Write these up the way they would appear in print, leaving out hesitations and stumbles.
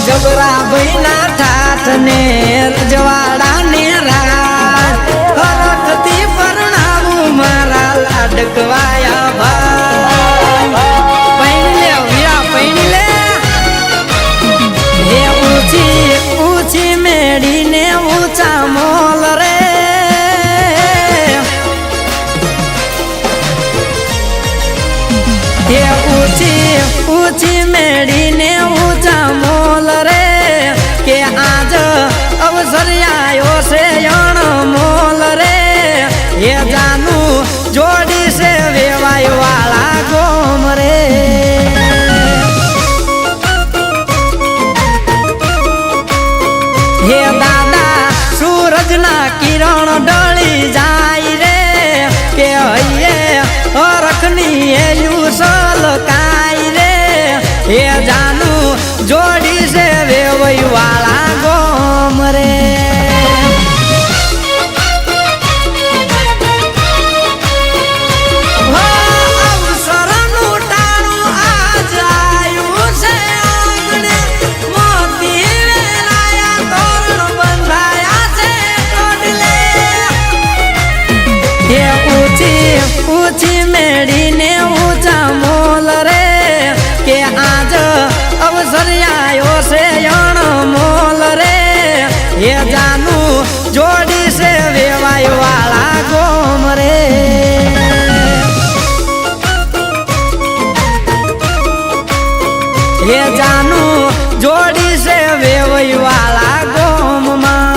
જબરા ભઈના ઠાઠ ને રજવાડા ને રાત હરખતી પરણાવું મારા લાડકવાયા ભાઈ પૈણી લે વીરા પૈણી લે હે ઊંચી ઊંચી મેડીને ઊંચા મોલ રે હે ઊંચી ઊંચી મેડીને ઊંચા મોલ રે કે આજ અવસર આયો છે અણમોલ રે હે જાનું જોડી છે વેવાય વાળા ગોમ રે હે દાદા સૂરજના કિરણ ઢળી જાય રે કે હૈયે હરખની એલું સલકાય રે હે જાનું જોડી છે વેવઈ વાળા ગોમ રે ઊંચી મેડીને ઊંચા મોલ રે કે આજ અવસર આયો છે અણમોલ રે હે જાનું જોડી છે વેવાય વાળા ગોમ રે હે જાનું જોડી છે વેવાય વાળા ગોમમાં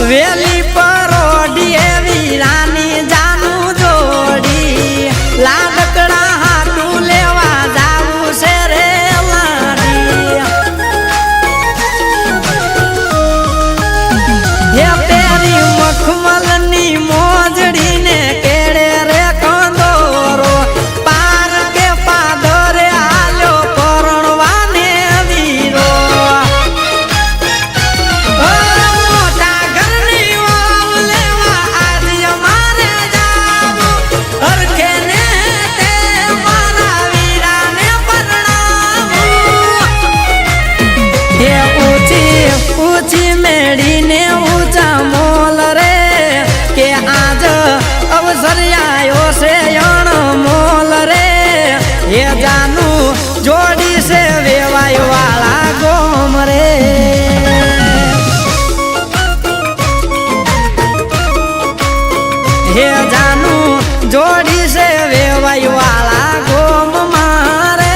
વેલી પરોડીએ વીરાની જાનું જોડી લાડકડા હાટું લેવા જાવું છે રે લાડી હે પેરી મખમલની મોજડીને કેડે રે કંદોરો પાર કે પાદરે આલ્યો પરણવાને વીરો ઊંચી મેડીને ઊંચા મોલ રે કે આજ અવસર આયો છે અણમોલ રે હે જાનું જોડી છે વેવાય વાળા ગોમ રે હે જાનું જોડી છે વેવાય વાળા ગોમ મારે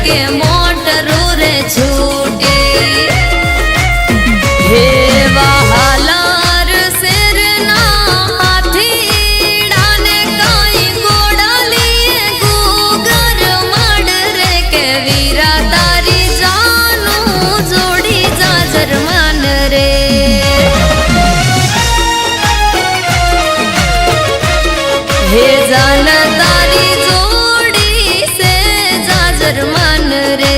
કે મોટરું રે છૂટે હે વહાલાર શેરના હાથીડાને કાંઈ ગોડાલીએ ગુગર મડ રે કે વીરા તારી જાનું જોડી જાજર માન રે હે જાન તારી જોડી સે જાજર માન રે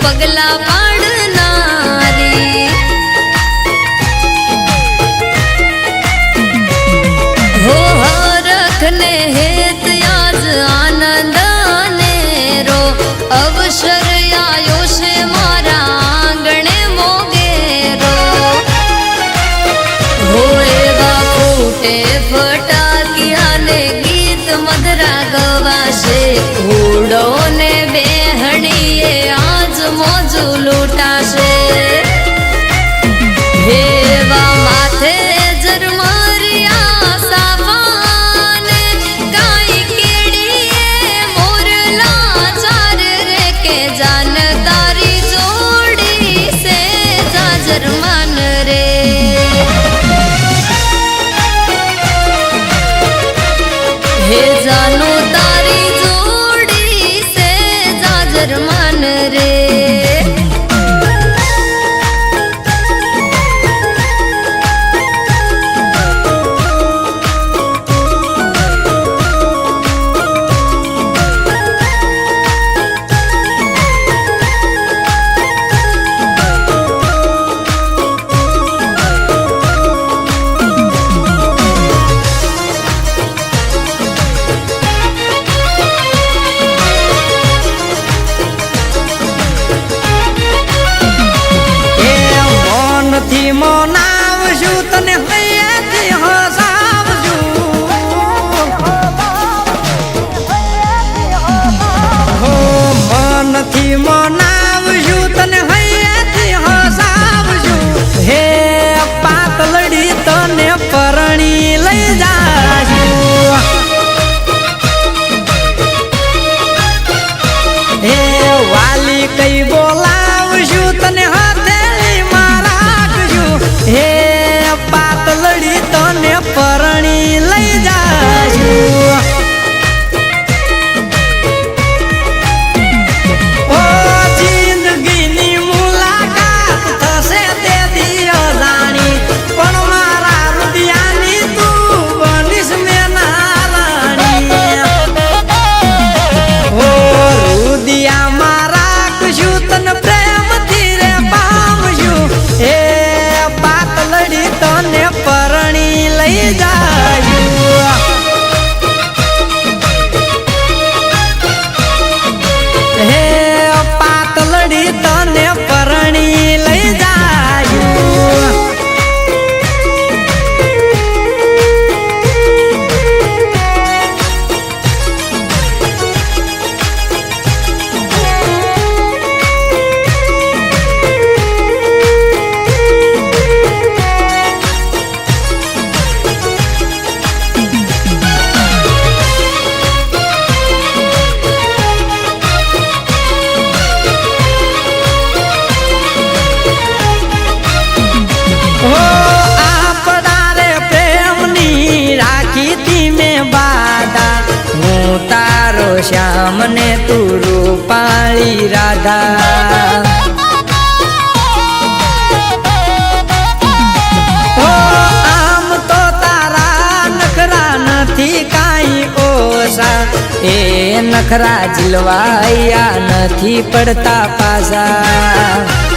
પગલા પાડનારી હો હરખ ને હેત આજ આનંદ નેરો અવસર આયો છે મારા આંગણે મોગેરો હો એવા ફૂટે ફટાકિયા ને ગીત મધરા ગવાશે ઘોડો ને બેહણીએ મોજુ લૂટાશે હેવા માથે જરમરિયા સાવાને કાઈ કેડીએ મોરલા ચાર રે કે જાન તારી જોડી સે જાજર માન રે હે જાનુ તારી જોડી સે જાજર માન રે થી મનાવશું તને હૈયેથી હસાવશું હો મનથી મનાવશું તને હૈયેથી હસાવશું હે પાતલડી તને પરણી લઈ જાશું હે વાલી કઈ બોલાવશું તને હે પાતલડી તને પરણી લઈ જાશું ઓ જિંદગીની મુલાકાત થશે તે દિયજાણી પણ મારા રુદિયાની તું બનીશ મેના રાણી ઓ રુદિયા મારા કશું તને પ્રેમથી રે પામશું હે તને પરણી લઈ જાયું હે પાતલડી તને પરણી લઈ જાયું શ્યામ ને તું રૂપાળી રાધા આમ તો તારા નખરા નથી કાંઈ ઓછા એ નખરા ઝીલવાયા નથી પડતા પાછા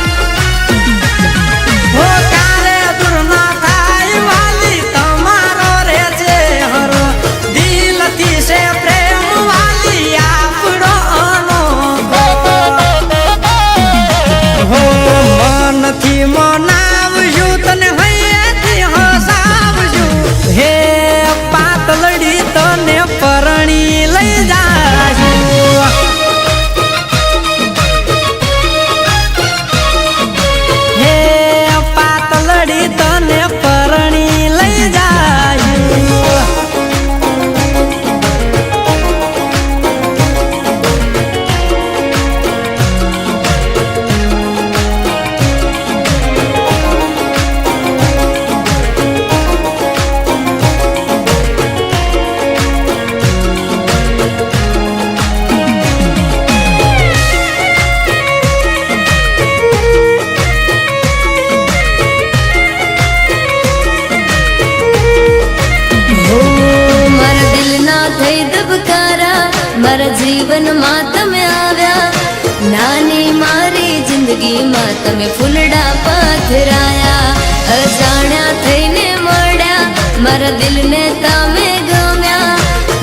જિંદગીમાં તમે ફૂલડા પધરાયા અજાણ્યા થઈને મળ્યા મારા દિલને તમે ગમ્યા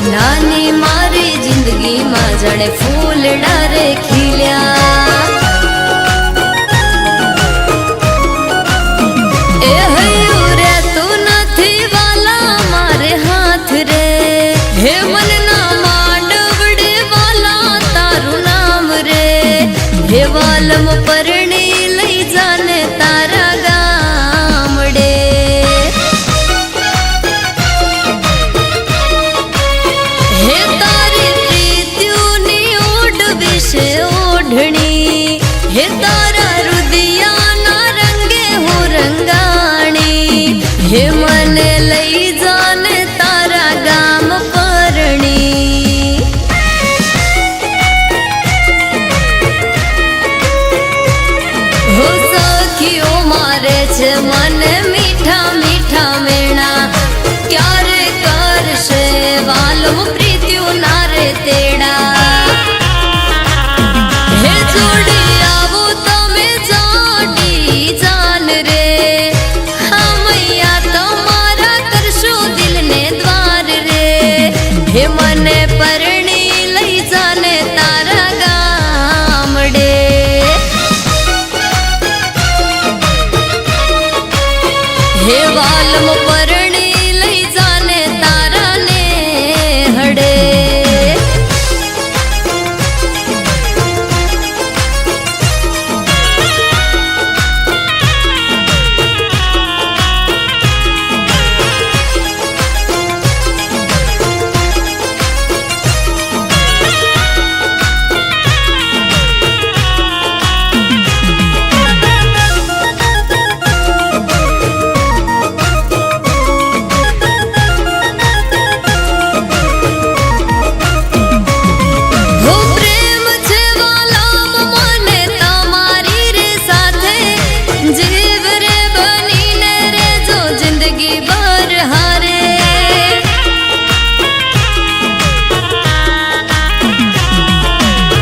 નાની મારી જિંદગીમાં જાણે ફૂલડા રે ખીલ્યા એ હૈયું રે તું નથી વાલા મારે હાથ રે હે મનના માંડવડે વાલા તારું નામ રે હે વાલમ પરણી લઈ જાને તારા ગામડે હે તારી પ્રીત્યુની ઓઢ વિશે ઓઢણી હે તારા રુદિયાના રંગે હું રંગાણી હે મને લઈ જાને તારા ગામ પરણી હો સખીઓ મારે છે મને મીઠા મીઠા મેણા ક્યારે કરશે વાલમ પ્રીત્યુ ના રે તેડા હે જોડી આવો તમે જાડી જાન રે હા મૈયા તમારા કરશો દિલને દ્વાર રે હે મને પરણી લઈ જાને તારા ગામડે હે વાલમ પરણી લઈ જાને તારા ને હડે હો પ્રેમ છે વાલામ મને તમારી રે સાથે જીવ રે બનીને રેજો જિંદગી ભર હારે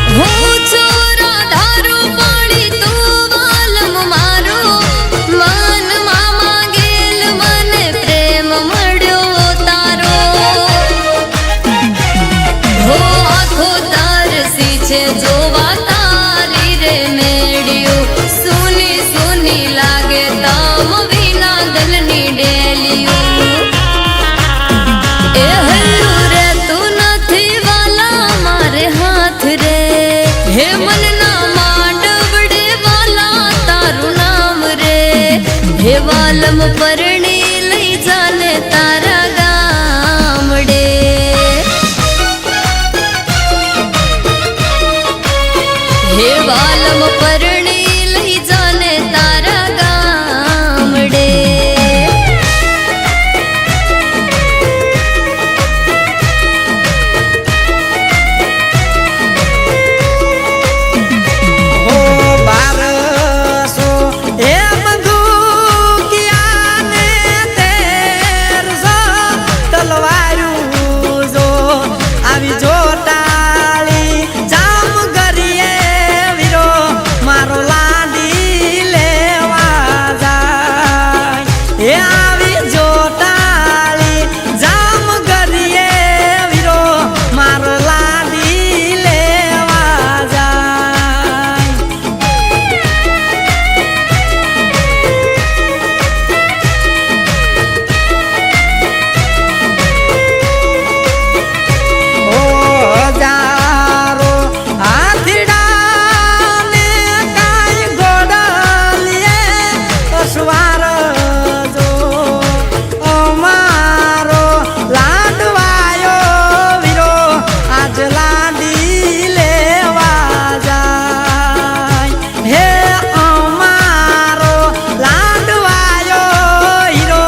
હું ચોરા ધારું પાણી તું વાલમ મારો મનમાં માંગેલ મને પ્રેમ મળ્યો તારો હો આખો તારસી છે જોવા તારી રે મેળ્યું સુની સુની લાગે તમ વિના દલની ડેલિયું એ હૈયું રે તું નથી વાલા મારે હાથ રે હે મનના માંડવડે વાલા તારું નામ રે હે વાલમ પરણી લઈ જાને તારા ગામડે હે વાલમ પરણી લઈ જાને તારા ગામડે હો બારસો એ બંદૂકિયાને તેરસો તલવારું જો આવી જો ટાળી જામ કરીએ વીરો મારો લાડી લેવા જાય એ આવી જો ટાળી જામ કરીએ વીરો મારો લાડી લેવા જાય ઓ હજારો હાથીડાને કાંઈ ગોડલીએ અસવાર જો અમારો લાડવાયો વીરો આજ લાડી લેવા જાય હે અમારો લાડવાયો હીરો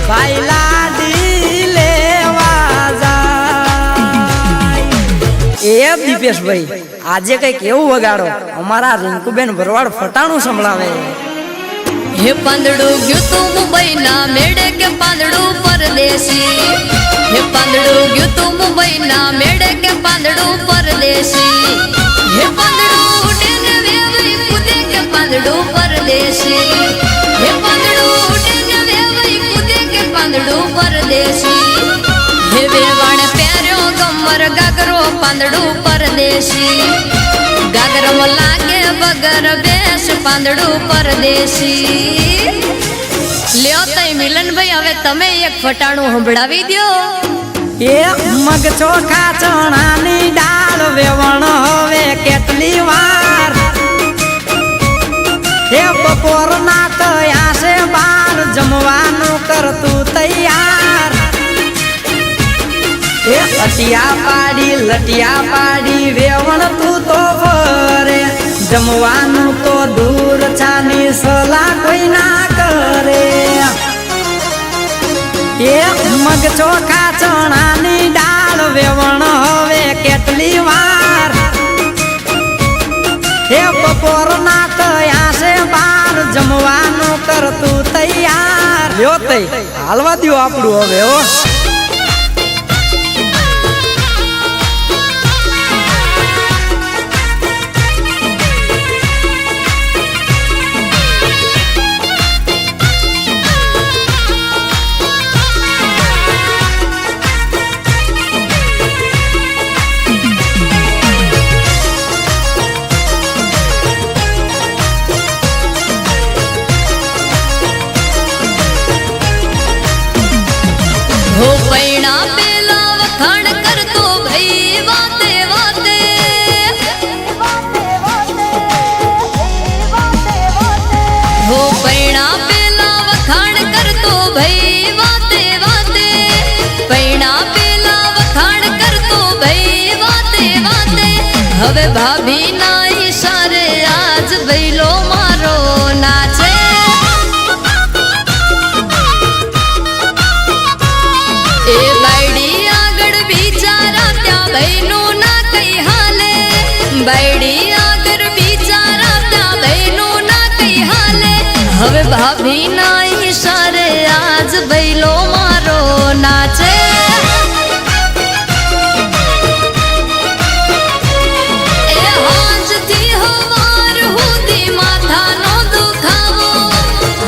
ભાઈ લાડી લેવા જાય એ દીપેશભાઈ આજે કઈક એવું વગાડો અમારા રિંકુબેન ભરવાડ ફટાણું સંભળાવે હે પાંદડું ગયું તું મુંબઈ ના મેળે કે પાંદડું પરદેશી હે પાંદડું ગયું તું મુંબઈ ના મેળે કે પાંદડું પરદેશી હે પાંદડું ઉડે ને વેવરી કૂદે કે પાંદડું પરદેશી હે પાંદડું ઉડે ને વેવાઈ કૂદે કે પાંદડું પરદેશી હે વેવાણ પહેર્યો ગમર ગાગરો પાંદડું પરદેશી ગાગરમ લાગે વગર બેસ પાંદડું પરદેશી લ્યો તઈ મિલનભાઈ હવે તમે એક ફટાણું સંભળાવી દ્યો એ મગ ચોખા ચણાની દાળ વેવણ હવે કેટલી વાર એ બપોરના તયા છે બાર જમવાનું કરતું તૈયાર એ લટિયા પાડી વેવણ તું તો ફરે જમવાનું તો દૂર છાની સલાહ કોઈ ના કરે એ મગ ચોખા ચણાની દાળ વેવણ હવે કેટલી વાર એ બપોરના તયા છે બાર જમવાનું કરતું તૈયાર લ્યો તઈ હાલવા દ્યો આપણું હવે હો હો પૈણા પેલા વખાણ કરતો ભાઈ વાતે વાતે હો પૈણા પેલા વખાણ કરતો ભાઈ વાતે વાતે પૈણા પેલા વખાણ કરતો ભાઈ વાતે વાતે હવે ભાભી ના ઈશારે આજ ભઈલો મારો નાચે એ બાયડી આગળ બિચારા ત્યાં બહેનું ના કઈ હાલે બાયડી આગળ બિચારા ત્યાં બહેનું ના કઈ હાલે હવે ભાભી ના ઈશારે આજ ભઈલો મારો નાચે એ હાંજથી હવાર સુધી માથાનો દુખાવો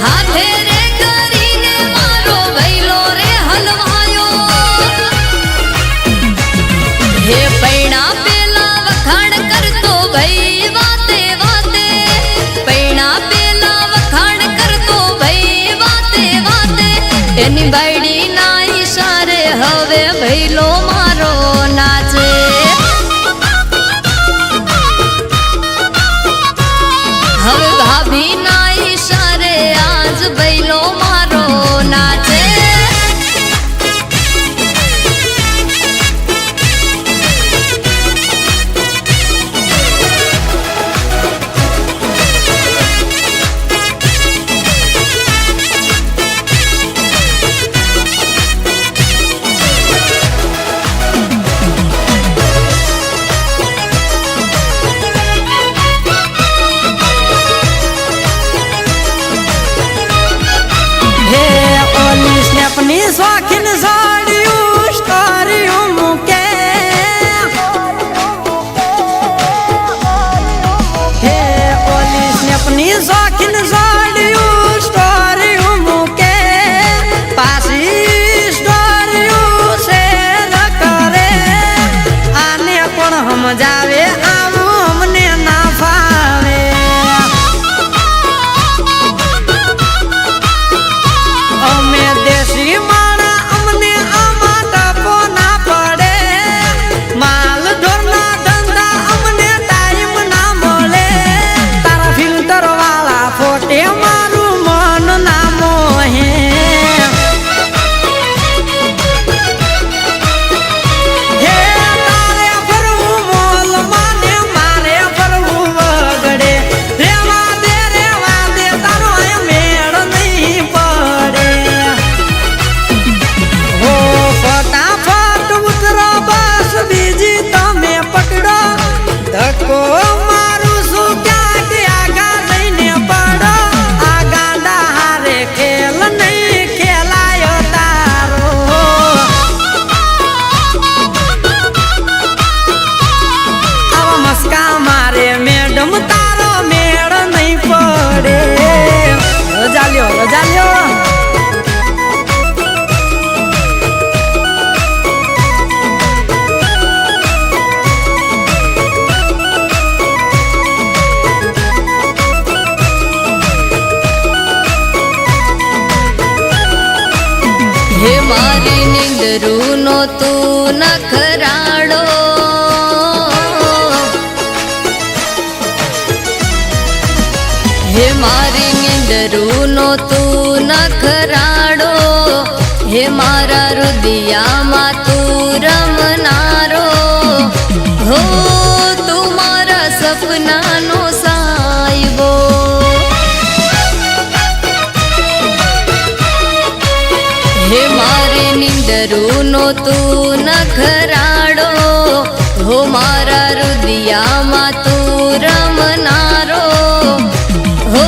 હાથે રે કરીને મારો ભઈલો રે હલવાયો હે પૈણા પેલા વખાણ કરતો ભાઈ વાતે વાતે પૈણા પેલા વખાણ કરતો ભાઈ વાતે વાતે એની બાયડી ના ઈશારે હવે ભઈલો મારો નાચે હવે ભાભી ના ઈશારે આજ ભઈલો મારો નાચે હે ઓલી સ્નેપની શોખીન સાડિયું સ્ટોરીયું મૂકે હે ઓલી સ્નેપની શોખીન સાડિયું સ્ટોરીયું મૂકે પાછી સ્ટોરીયું શેર કરે આને પણ સમજાવે આવું અમને ના ફાવે અમે દેશી માણા અમને આમાં ટપો ના પડે માલ ઢોરના ધંધા અમને ટાઈમ ના મળે તારા ફિલ્ટર વાળા નખરાડો હે મારી નીંદરું નો તું નખરાડો હે મારા રુદિયામાં તું રમનારો હો તું મારા સપનાનો સાયબો હે મારી નીંદરું નો તું નખરાડો હો મારા રુદિયામાં તું રમનારો હો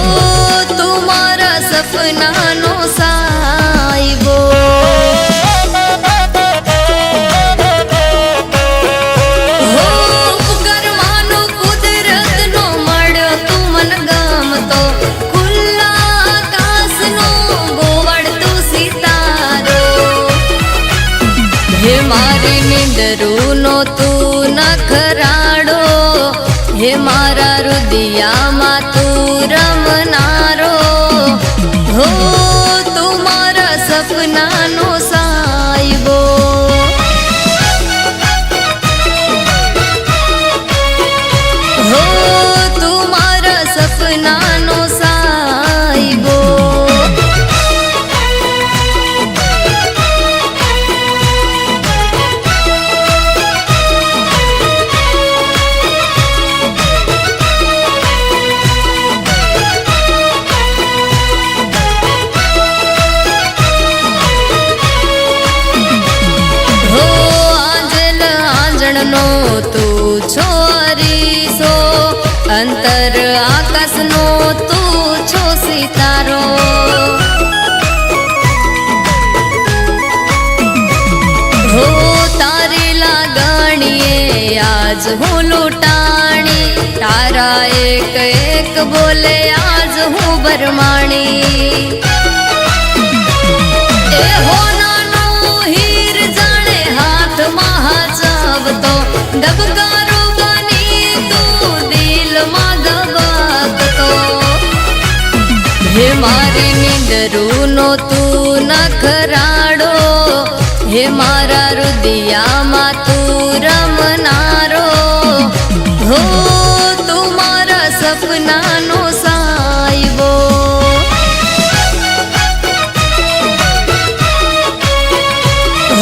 તું મારા સપનાનો સાયબો હો ઉપકરમાનો કુદરતનો મળ્યો તું મન ગમતો ખુલ્લા આકાશનો ગોવાળ તું સિતારો હે મારી નીંદરું નો તું નખરાડો હે મારા રુદિયામાં તું રમનારો હો તું મારા સપનાનો સાયબો હો તું મારા સપનાનો સાયબો નો તું છો અરીસો અંતર આકાશનો તું છો સિતારો હો તારી લાગણીએ આજ હું લૂંટાણી તારા એક એક બોલે આજ હું બરમાણી એ હોનાનો હીર જાણે હાથમાં હાચવતો ધબકારો બની તું દિલમાં ધબકતો હે મારી નીંદરું નો તું નખરાડો હે મારા રુદિયામાં તું રમનારો હો તું મારા સપનાનો સાયબો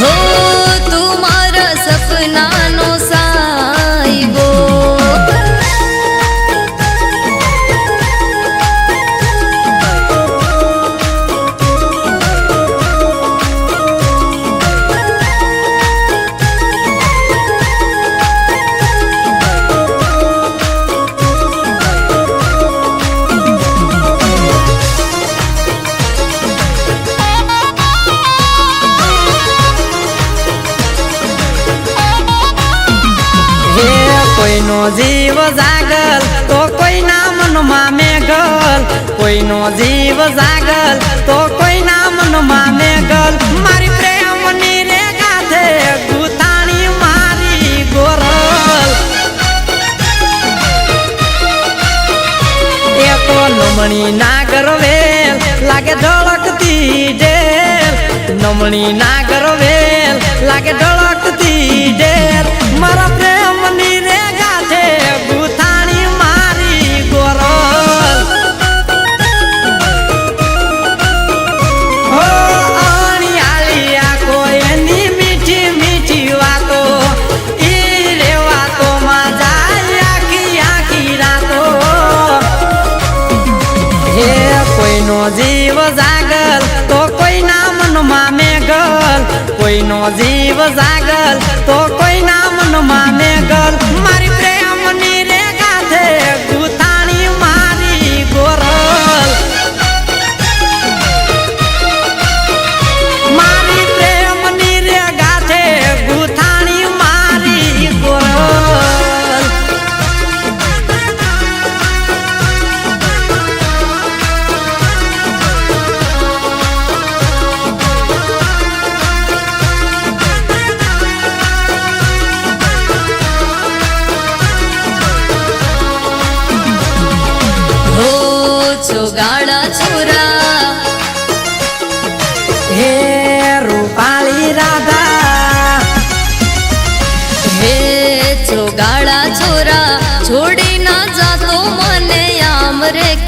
હો તું મારા સપનાનો સાયબો કોઈનો જીવ જાગલ તો કોઈના મનમાં મેઘલ કોઈનો જીવ જાગલ તો કોઈના મનમાં મેઘલ મારી પ્રેમની રે ગાથે ગુથાણી મારી ગોરલ એ તો નમણી નાગરવેલ લાગે ધડકતી ઢેર નમણી નાગરવેલ લાગે ધડકતી ઢેર મારા પ્રેમની રે ગાથે ગુથાણી મારી ગોરલ હો અણિયાળિયા કોઈની મીઠી મીઠી વાતો ઈ રે વાતોમાં જાય આખી આખી રાતો હે કોઈનો જીવ જાગલ તો કોઈના મનમાં મેઘલ કોઈનો જીવ જાગલ તો કોઈના મનમાં મેઘલ મારી પ્રેમની રે ગાથે ગુથાણી મારી ગોરલ મારી પ્રેમની રે ગાથે ગુથાણી મારી ગોરલ ગાળા છોરા હે રૂપાળી રાધા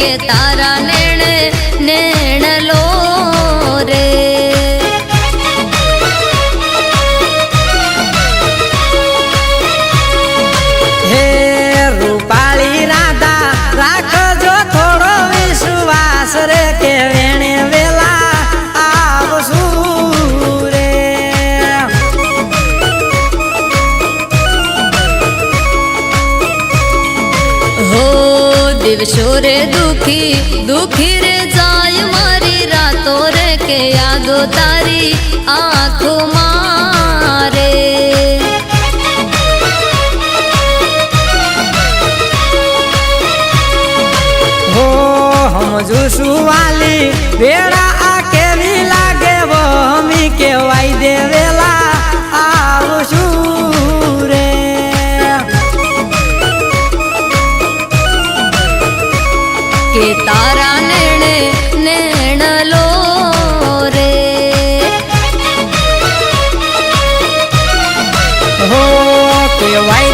કે તારા નેણ લો રે હે રૂપાળી રાધા રાખજો થોડો વિશ્વાસ રે કે વેણે વેલા આવશું રે હો દિવસો રે દુખી રે જાય મારી રાતો રે કે યાદો તારી આંખો મારે સમજુ શું વાલી વેળા આ કેવી લાગે વહમી કેવાય દે વેલા આવશું રે કે તારા નેણ લો રે હો કેવાય